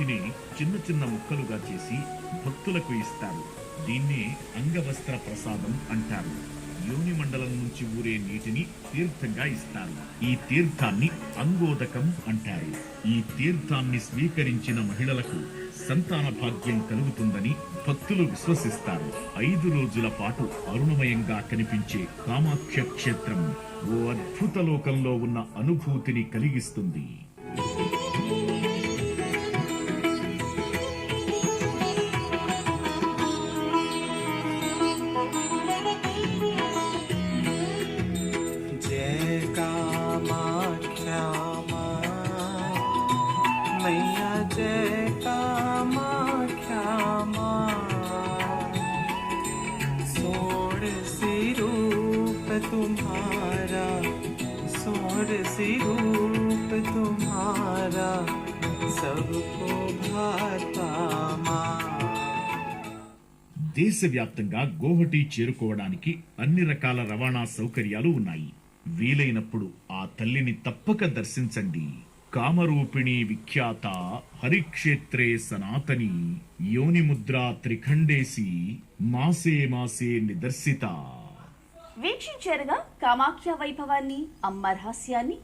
మూతిని చిన్న చిన్న ముక్కలుగా చేసి భక్తులకు ఇస్తారు. దీన్నే అంగవస్త్ర ప్రసాదం అంటారు. యోని మండలం నుంచి ఊరే నీటిని తీర్థంగా ఇస్తారు. ఈ తీర్థాన్ని అంగోదకం అంటారు. ఈ తీర్థాన్ని స్వీకరించిన మహిళలకు సంతాన భాగ్యం కలుగుతుందని భక్తులు విశ్వసిస్తారు. 5 రోజుల పాటు అరుణమయంగా కనిపించే కామాఖ్య క్షేత్రం ఓ అద్భుత లోకంలో ఉన్న అనుభూతిని కలిగిస్తుంది. मैया जय कामाख्या षोडशी रूप तुम्हारा, षोडशी रूप तुम्हारा सबको भाता मां. దేశవ్యాప్తంగా గోహటి చేరుకోవడానికి అన్ని రకాల రవాణా సౌకర్యాలు ఉన్నాయి. వీలైనప్పుడు ఆ తల్లిని తప్పక దర్శించండి. కామరూపిణి విఖ్యాత హరిక్షేత్రే సనాతని యోనిముద్రా త్రిఖండేసి మాసే మాసే నిదర్శిత. వీక్షించారుగా కామాఖ్య వైభవాన్ని, అమ్మ రహస్యాన్ని.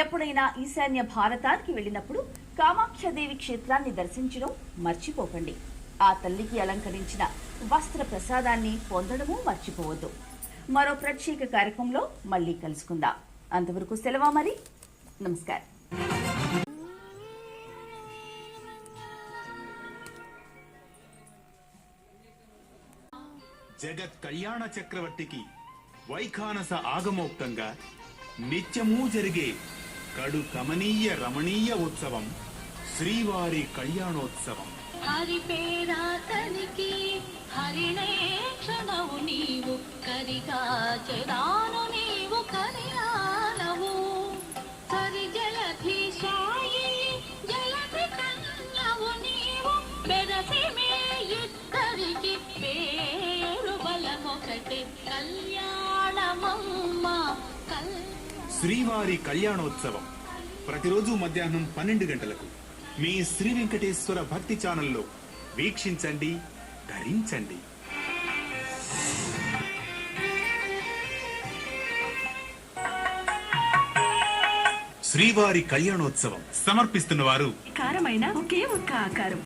ఎప్పుడైనా ఈశాన్య భారతానికి వెళ్ళినప్పుడు కామాఖ్యాదేవి క్షేత్రాన్ని దర్శించడం మర్చిపోకండి. ఆ తల్లికి అలంకరించిన వస్త్ర ప్రసాదాన్ని పొందడము మర్చిపోవద్దు. మరో ప్రత్యేక కార్యక్రమంలో మళ్ళీ కలుసుకుందాం. అంతవరకు సెలవా మరి. నమస్కారం. జగత్ కళ్యాణ చక్రవర్తికి వైఖానస ఆగమోక్తంగా నిత్యమూ జరిగే కడు కమనీయ రమణీయ ఉత్సవం శ్రీవారి కళ్యాణోత్సవం. హరి పేరాతనికి హరిణే క్షణవు నీవు కరిగా చెదాను నీవు కరియానవు సరి జలధి సాయి జలధి కన్యవు నీవు బెరసి మే ఇద్దరికి పేరు బలమొకటి కళ్యాణమమ్మ. శ్రీవారి కళ్యాణోత్సవం ప్రతిరోజు మధ్యాహ్నం 12 గంటలకు మీ శ్రీ వెంకటేశ్వర భక్తి ఛానల్లో వీక్షించండి, ధరించండి. శ్రీవారి కళ్యాణోత్సవం సమర్పిస్తున్న వారు కారమైన ఒకే ఒక్క ఆకారం.